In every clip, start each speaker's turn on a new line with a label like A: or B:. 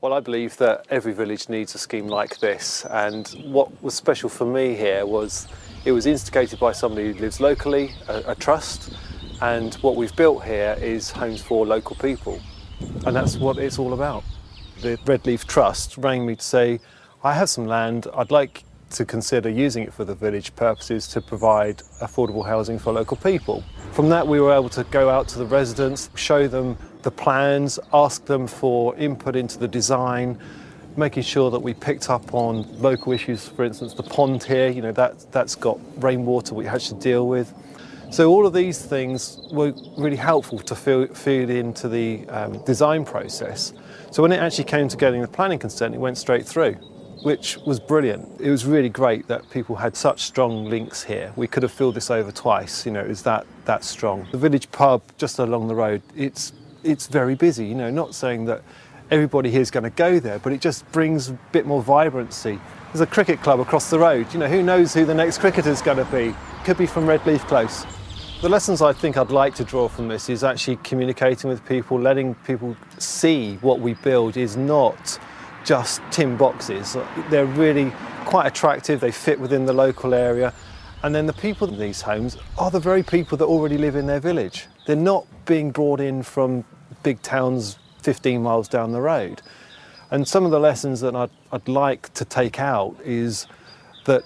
A: Well, I believe that every village needs a scheme like this, and what was special for me here was it was instigated by somebody who lives locally, a trust, and what we've built here is homes for local people, and that's what it's all about. The Redleaf Trust rang me to say, I have some land, I'd like to consider using it for the village purposes to provide affordable housing for local people. From that we were able to go out to the residents, show them the plans, ask them for input into the design, making sure that we picked up on local issues. For instance, the pond here, you know, that's got rainwater we had to deal with. So all of these things were really helpful to feed into the design process. So when it actually came to getting the planning consent, it went straight through, which was brilliant. It was really great that people had such strong links here. We could have filled this over twice, you know, it was that strong. The village pub just along the road, it's very busy, you know, not saying that everybody here is going to go there, but it just brings a bit more vibrancy. There's a cricket club across the road, you know, who knows who the next cricketer's going to be? Could be from Redleaf Close. The lessons I think I'd like to draw from this is actually communicating with people, letting people see what we build is not just tin boxes. They're really quite attractive, they fit within the local area, and then the people in these homes are the very people that already live in their village. They're not being brought in from big towns 15 miles down the road. And some of the lessons that I'd like to take out is that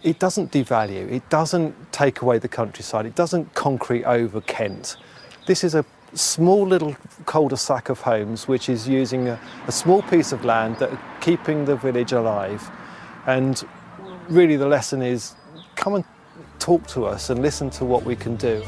A: it doesn't devalue, it doesn't take away the countryside, it doesn't concrete over Kent. This is a small little cul-de-sac of homes which is using a small piece of land that are keeping the village alive. And really the lesson is come and talk to us and listen to what we can do.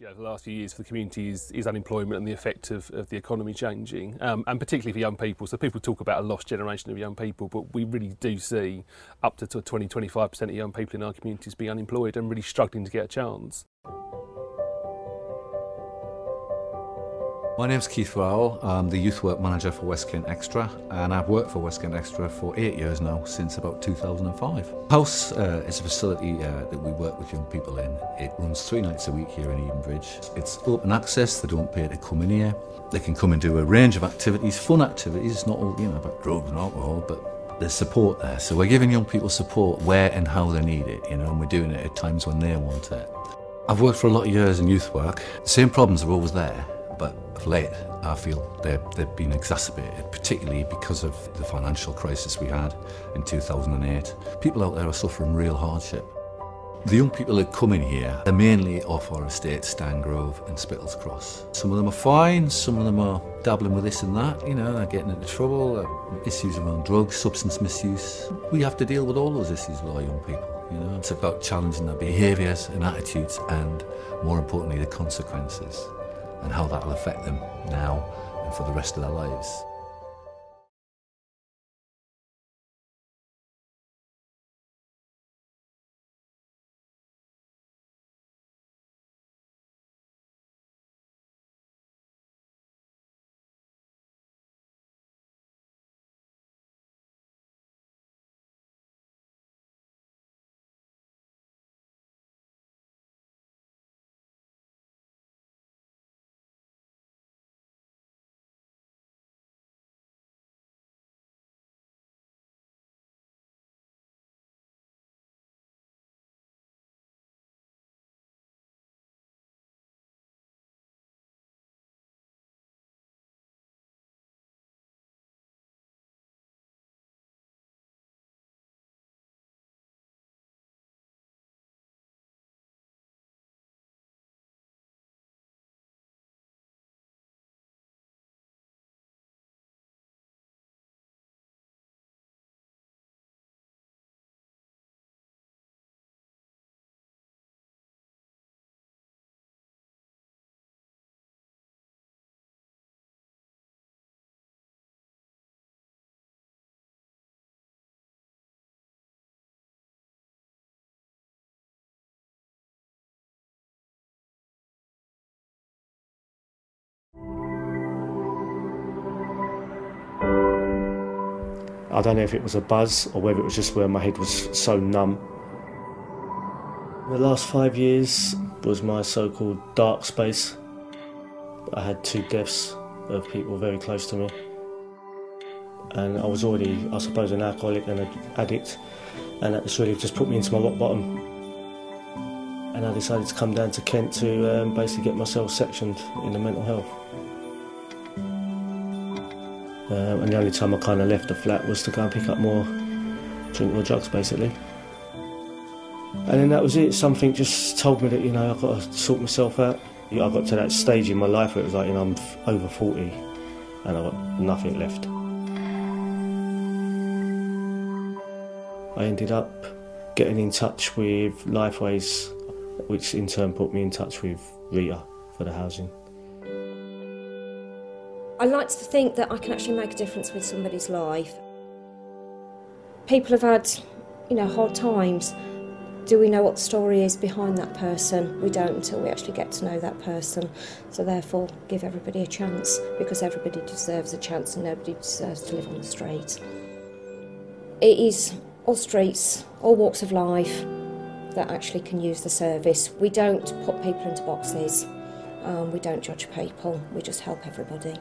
B: Over the last few years for the community is unemployment and the effect of the economy changing, and particularly for young people. So people talk about a lost generation of young people, but we really do see up to 20–25% of young people in our communities being unemployed and really struggling to get a chance.
C: My name's Keith Rowell. I'm the youth work manager for WestKent Extra, and I've worked for WestKent Extra for 8 years now, since about 2005. House is a facility that we work with young people in. It runs 3 nights a week here in Edenbridge. It's open access, they don't pay to come in here. They can come and do a range of activities, fun activities, not all about drugs and alcohol, but there's support there. So we're giving young people support where and how they need it, and we're doing it at times when they want it. I've worked for a lot of years in youth work. The same problems are always there, but of late I feel they've been exacerbated, particularly because of the financial crisis we had in 2008. People out there are suffering real hardship. The young people that come in here are mainly off our estates, Stangrove and Spittles Cross. Some of them are fine, some of them are dabbling with this and that, they're getting into trouble, issues around drugs, substance misuse. We have to deal with all those issues with our young people, It's about challenging their behaviours and attitudes and, more importantly, the consequences and how that will affect them now and for the rest of their lives.
D: I don't know if it was a buzz or whether it was just where my head was so numb. The last 5 years was my so-called dark space. I had 2 deaths of people very close to me. And I was already, I suppose, an alcoholic and an addict, and that really just put me into my rock bottom. And I decided to come down to Kent to basically get myself sectioned in the mental health. And the only time I kind of left the flat was to go and pick up drink more drugs, basically. And then that was it. Something just told me that, I've got to sort myself out. I got to that stage in my life where it was like, I'm over 40 and I've got nothing left. I ended up getting in touch with Lifeways, which in turn put me in touch with Rita for the housing.
E: I like to think that I can actually make a difference with somebody's life. People have had, hard times. Do we know what the story is behind that person? We don't until we actually get to know that person. So therefore, give everybody a chance, because everybody deserves a chance and nobody deserves to live on the street. It is all streets, all walks of life that actually can use the service. We don't put people into boxes. We don't judge people. We just help everybody.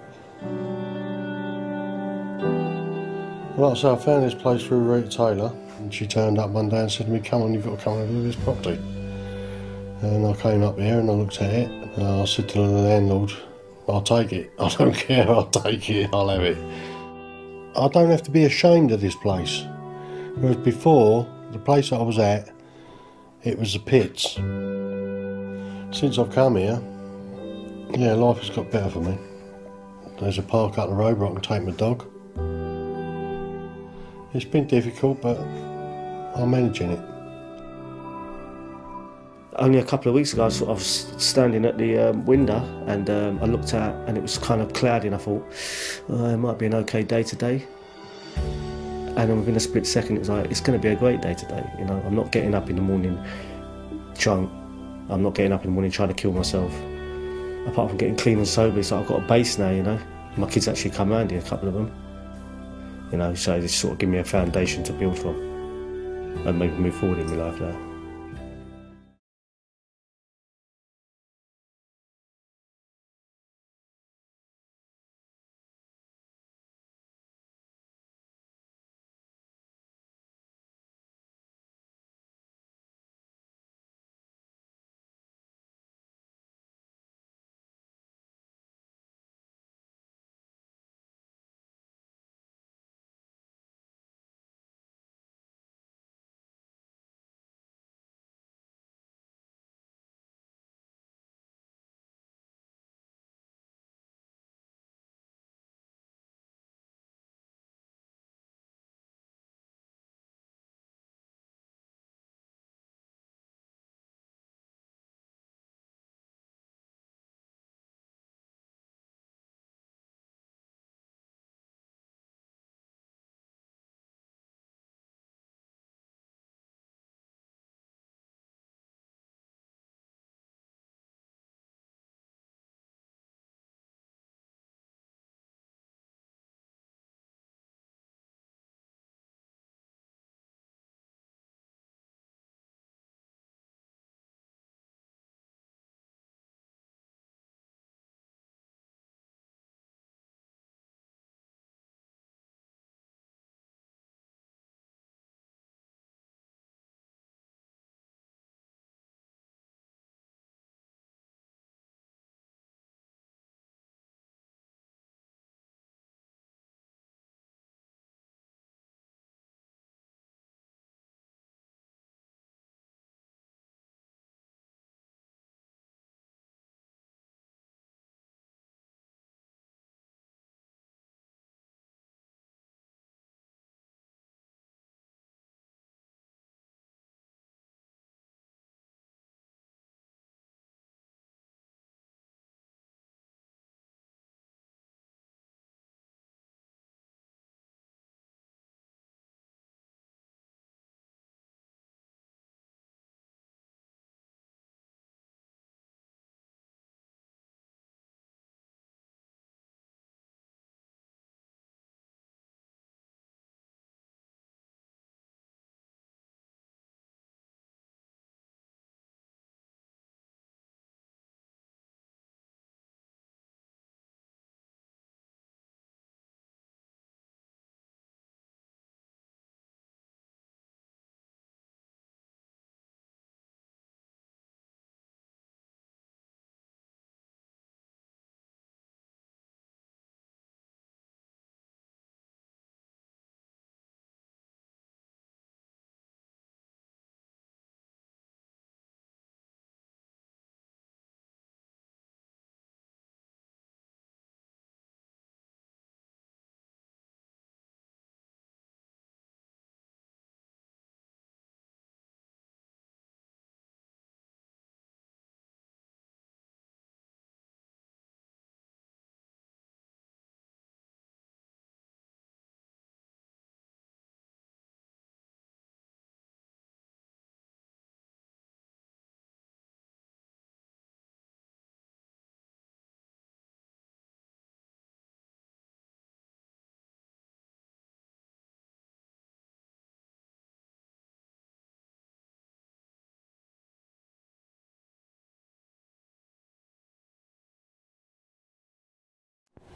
F: Well, so I found this place through Rita Taylor, and she turned up one day and said to me, come on, you've got to come and look at this property. And I came up here and I looked at it, and I said to the landlord, I'll take it. I don't care, I'll take it, I'll have it. I don't have to be ashamed of this place. Whereas before, the place that I was at, it was the pits. Since I've come here, yeah, life has got better for me. There's a park up the road where I can take my dog. It's been difficult, but I'm managing it.
D: Only a couple of weeks ago, I was standing at the window and I looked out and it was kind of cloudy, and I thought, it might be an okay day today. And then within a split second, it was like, it's going to be a great day today. I'm not getting up in the morning drunk. I'm not getting up in the morning trying to kill myself. apart from getting clean and sober, it's like I've got a base now, you know. My kids actually come round here, a couple of them. You know, so they sort of give me a foundation to build from and maybe move forward in my life now.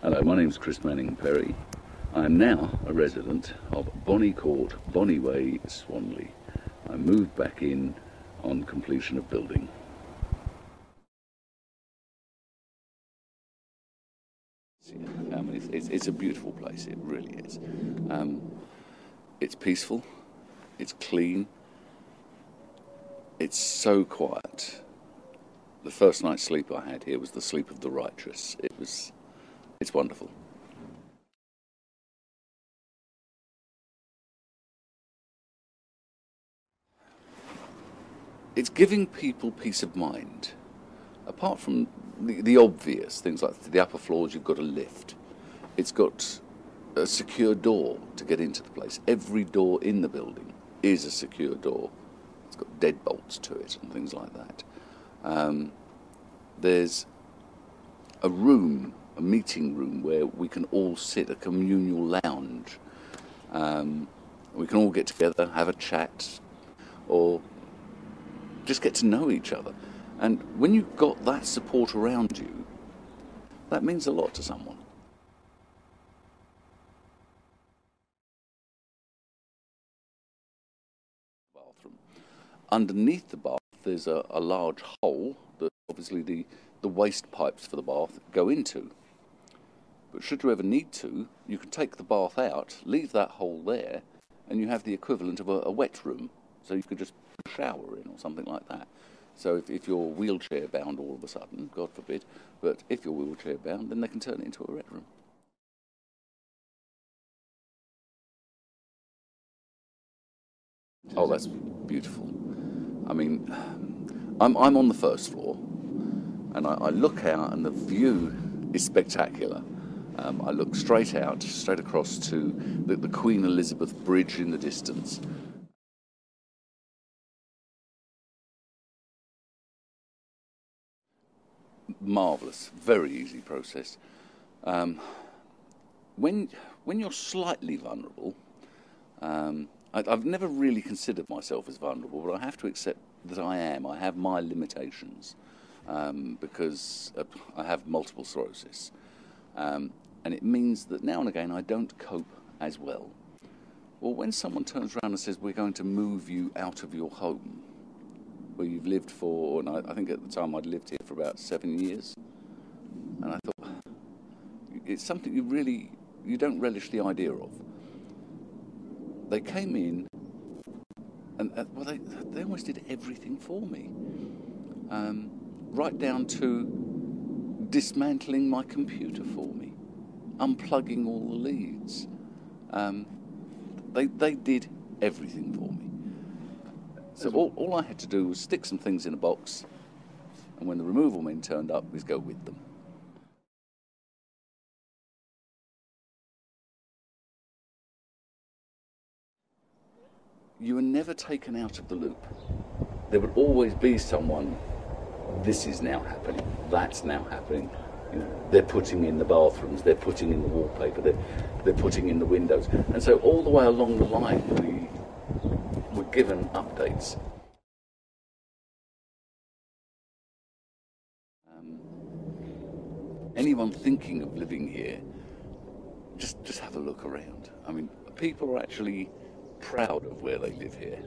G: Hello, my name's Chris Manning Perry. I am now a resident of Bonnie Court, Bonnie Way, Swanley. I moved back in on completion of building. It's a beautiful place, it really is. It's peaceful, it's clean, it's so quiet. The first night's sleep I had here was the sleep of the righteous. It's wonderful. It's giving people peace of mind. Apart from the obvious things like the upper floors, you've got a lift. It's got a secure door to get into the place. Every door in the building is a secure door. It's got deadbolts to it and things like that. There's a room, a meeting room where we can all sit, a communal lounge. We can all get together, have a chat, or just get to know each other. And when you've got that support around you, that means a lot to someone. Bathroom. Underneath the bath, there's a large hole that obviously the waste pipes for the bath go into. But should you ever need to, you can take the bath out, leave that hole there, and you have the equivalent of a wet room. So you could just shower in or something like that. So if you're wheelchair bound all of a sudden, God forbid, but if you're wheelchair bound, then they can turn it into a wet room. Oh, that's beautiful. I mean, I'm on the first floor, and I look out, and the view is spectacular. I look straight across to the Queen Elizabeth Bridge in the distance. Marvellous, very easy process. When you're slightly vulnerable, I've never really considered myself as vulnerable, but I have to accept that I am. I have my limitations because I have multiple sclerosis. And it means that now and again I don't cope as well. Well, when someone turns around and says, we're going to move you out of your home, where you've lived for, and I think at the time I'd lived here for about 7 years, and I thought, it's something you don't relish the idea of. They came in, and well, they almost did everything for me, right down to dismantling my computer for me, unplugging all the leads. They did everything for me. So all I had to do was stick some things in a box, and when the removal men turned up, was go with them. You were never taken out of the loop. There would always be someone, this is now happening, that's now happening. You know, they're putting in the bathrooms, they're putting in the wallpaper, they're putting in the windows. And so all the way along the line, we were given updates. Anyone thinking of living here, just have a look around. I mean, people are actually proud of where they live here.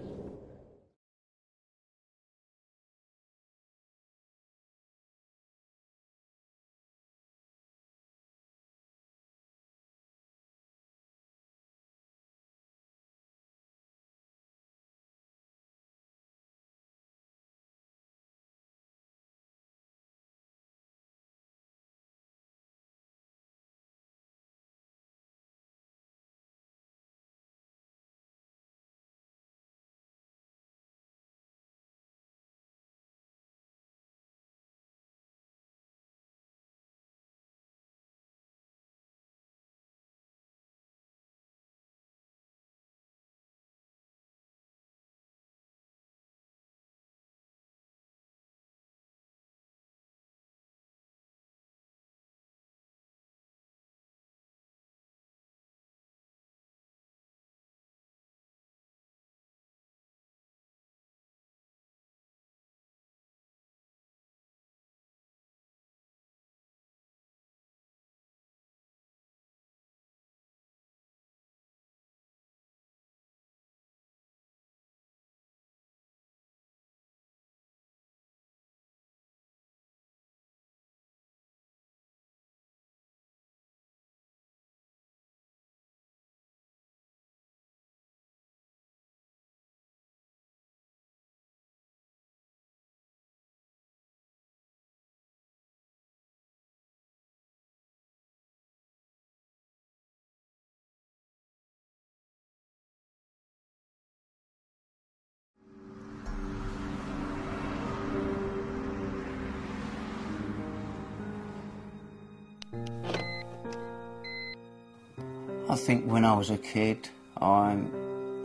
H: I think when I was a kid, I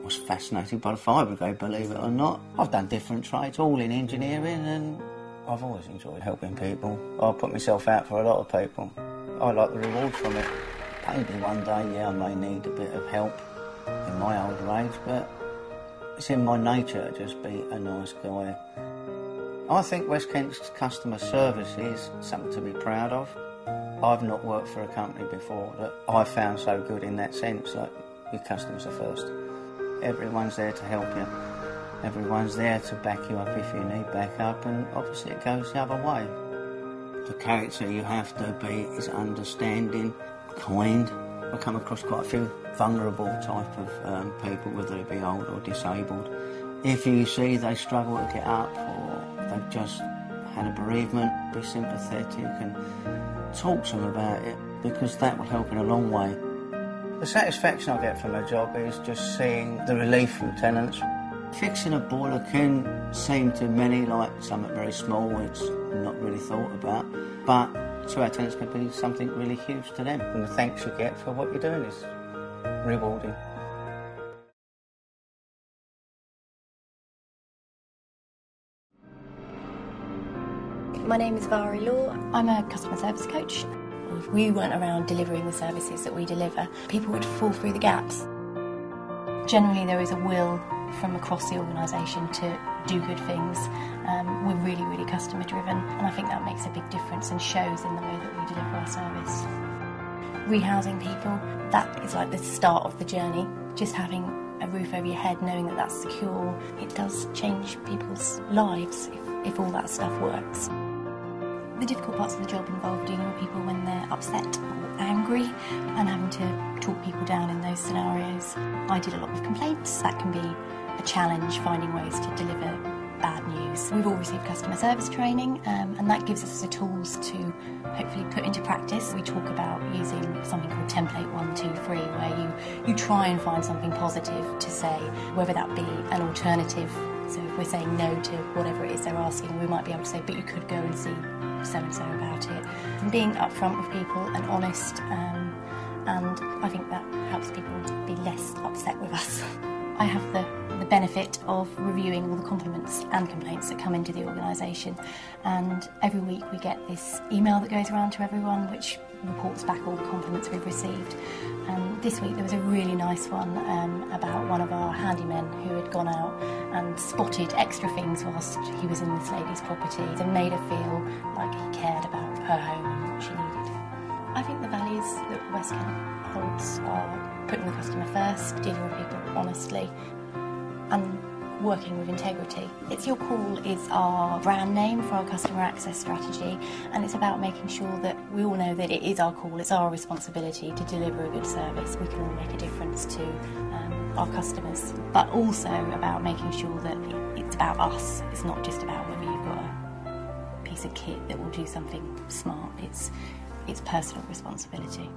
H: was fascinated by the fire brigade, believe it or not. I've done different trades, all in engineering, and I've always enjoyed helping people. I put myself out for a lot of people. I like the reward from it. Maybe one day, yeah, I may need a bit of help in my older age, but it's in my nature to just be a nice guy. I think West Kent's customer service is something to be proud of. I've not worked for a company before that I found so good in that sense, like your customers are first. Everyone's there to help you. Everyone's there to back you up if you need backup, and obviously it goes the other way. The character you have to be is understanding, kind. I come across quite a few vulnerable type of people, whether they be old or disabled. If you see they struggle to get up or they've just had a bereavement, be sympathetic and talk to them about it, because that will help in a long way. The satisfaction I get from a job is just seeing the relief from tenants. Fixing a boiler can seem to many like something very small, it's not really thought about, but to our tenants can be something really huge to them, and the thanks you get for what you're doing is rewarding.
I: My name is Vari Law. I'm a customer service coach. If we weren't around delivering the services that we deliver, people would fall through the gaps. Generally, there is a will from across the organisation to do good things. We're really, really customer driven, and I think that makes a big difference and shows in the way that we deliver our service. Rehousing people, that is like the start of the journey. Just having a roof over your head, knowing that that's secure, it does change people's lives if all that stuff works. The difficult parts of the job involve dealing with people when they're upset or angry and having to talk people down in those scenarios. I deal a lot with complaints. That can be a challenge, finding ways to deliver bad news. We've all received customer service training, and that gives us the tools to hopefully put into practice. We talk about using something called template 1, 2, 3, where you try and find something positive to say, whether that be an alternative. So if we're saying no to whatever it is they're asking, we might be able to say, but you could go and see so-and-so about it. And being upfront with people and honest, and I think that helps people be less upset with us. I have the benefit of reviewing all the compliments and complaints that come into the organisation, and every week we get this email that goes around to everyone which reports back all the compliments we've received. And this week there was a really nice one about one of our handymen who had gone out and spotted extra things whilst he was in this lady's property and made her feel like he cared about her home and what she needed. I think the values that WestKent holds are putting the customer first, dealing with people honestly, and working with integrity. It's Your Call is our brand name for our customer access strategy, and it's about making sure that we all know that it is our call, it's our responsibility to deliver a good service. We can all make a difference to our customers, but also about making sure that it's about us. It's not just about whether you've got a piece of kit that will do something smart. It's personal responsibility.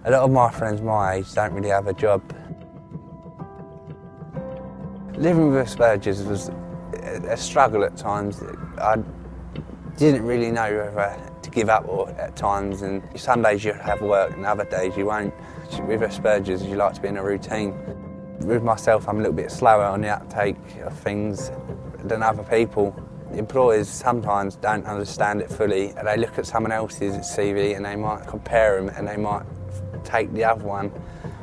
J: A lot of my friends my age don't really have a job. Living with Asperger's was a struggle at times. I didn't really know whether to give up or at times, and some days you'll have work and other days you won't. With Asperger's, you like to be in a routine. With myself, I'm a little bit slower on the uptake of things than other people. Employers sometimes don't understand it fully. They look at someone else's CV and they might compare them and they might take the other one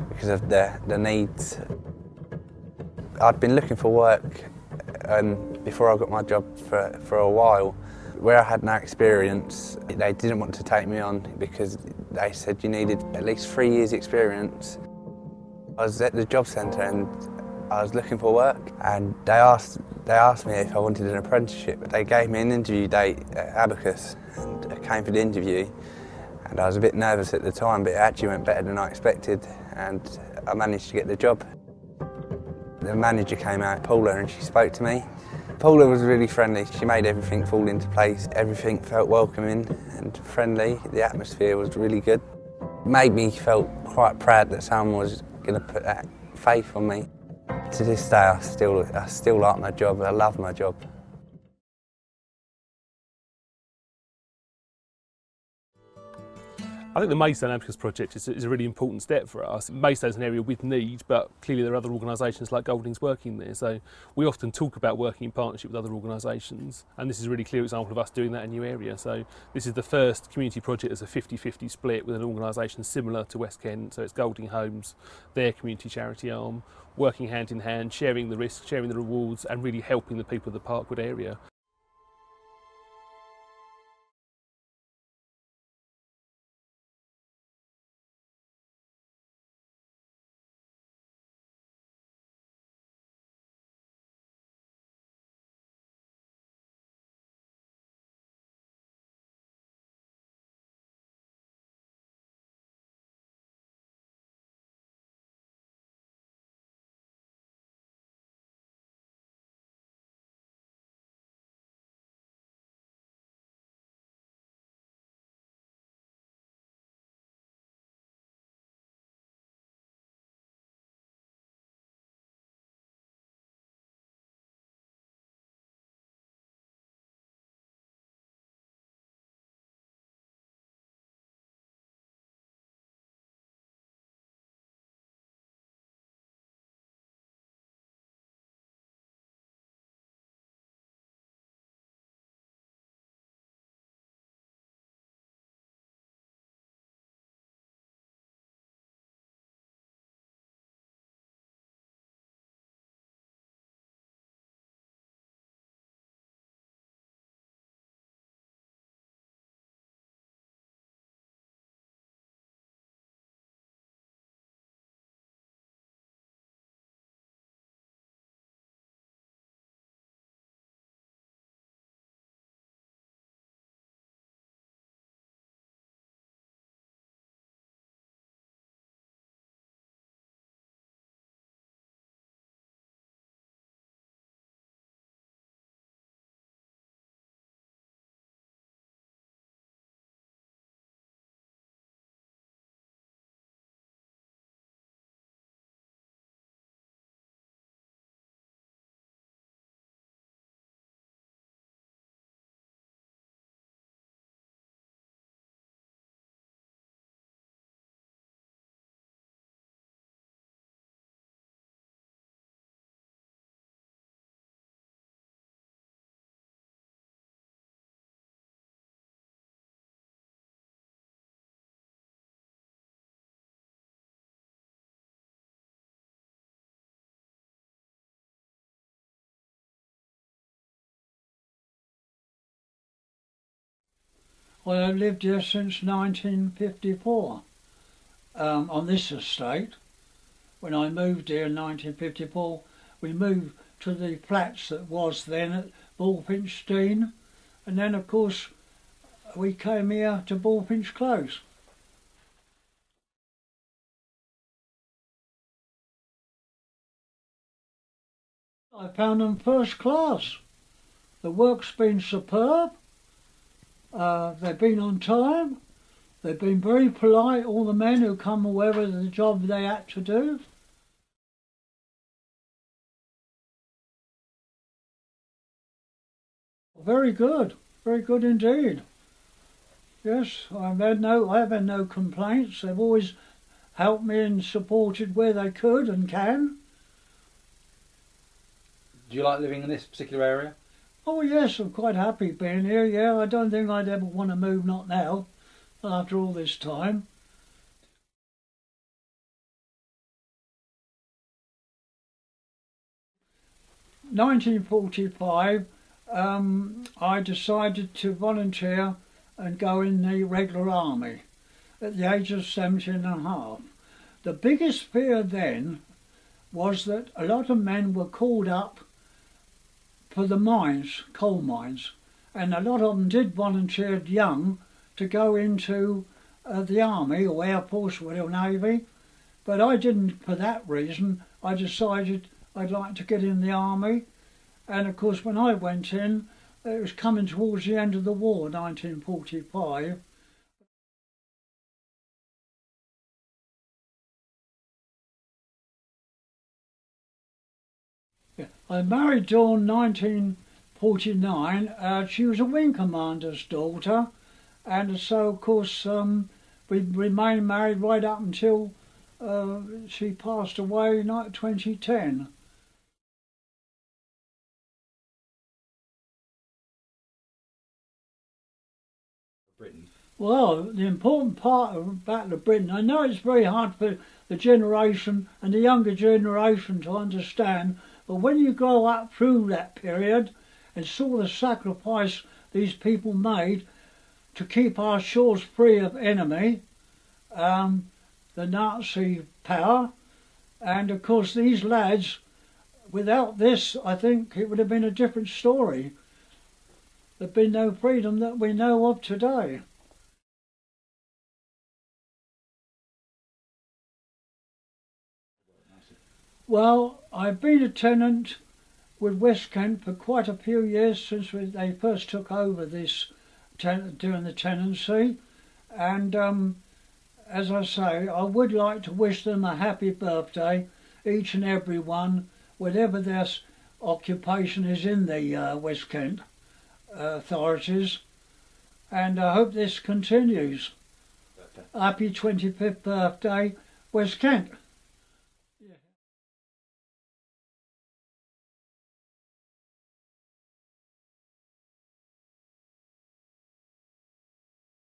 J: because of the needs. I'd been looking for work before I got my job for a while. Where I had no experience, they didn't want to take me on because they said you needed at least 3 years experience. I was at the job centre and I was looking for work, and they asked me if I wanted an apprenticeship. They gave me an interview date at Abacus and I came for the interview, and I was a bit nervous at the time, but it actually went better than I expected and I managed to get the job. The manager came out, Paula, and she spoke to me. Paula was really friendly. She made everything fall into place. Everything felt welcoming and friendly. The atmosphere was really good. It made me feel quite proud that someone was going to put that faith on me. To this day, I still like my job. I love my job.
B: I think the Maidstone Abacus project is a really important step for us. Maidstone's an area with need, but clearly there are other organisations like Golding's working there. So we often talk about working in partnership with other organisations, and this is a really clear example of us doing that in a new area. So this is the first community project as a 50-50 split with an organisation similar to WestKent. So it's Golding Homes, their community charity arm, working hand in hand, sharing the risks, sharing the rewards, and really helping the people of the Parkwood area.
K: Well, I've lived here since 1954 on this estate. When I moved here in 1954, we moved to the flats that was then at Bullfinch, and then of course we came here to Bullfinch Close. I found them first class. The work's been superb. They've been on time. They've been very polite, all the men who come wherever the job they had to do. Very good indeed. Yes, I have had no complaints. They've always helped me and supported where they could and can.
L: Do you like living in this particular area?
K: Oh yes, I'm quite happy being here, yeah. I don't think I'd ever want to move, not now, after all this time. In 1945, I decided to volunteer and go in the regular army at the age of 17 and a half. The biggest fear then was that a lot of men were called up for the mines, coal mines, and a lot of them did volunteer young to go into the army or air force or Royal Navy, but I didn't for that reason. I decided I'd like to get in the army, and of course when I went in, it was coming towards the end of the war, 1945. I married Dawn 1949. She was a wing commander's daughter, and so of course we remained married right up until she passed away in 2010.
L: Britain.
K: Well, the important part of the Battle of Britain, I know it's very hard for the generation and the younger generation to understand, but when you grow up through that period and saw the sacrifice these people made to keep our shores free of enemy, the Nazi power, and of course these lads, without this, I think it would have been a different story. There'd been no freedom that we know of today. Well, I've been a tenant with WestKent for quite a few years since they first took over this during the tenancy, and as I say, I would like to wish them a happy birthday, each and every one, whatever their occupation is in the WestKent authorities, and I hope this continues. Happy 25th birthday, WestKent.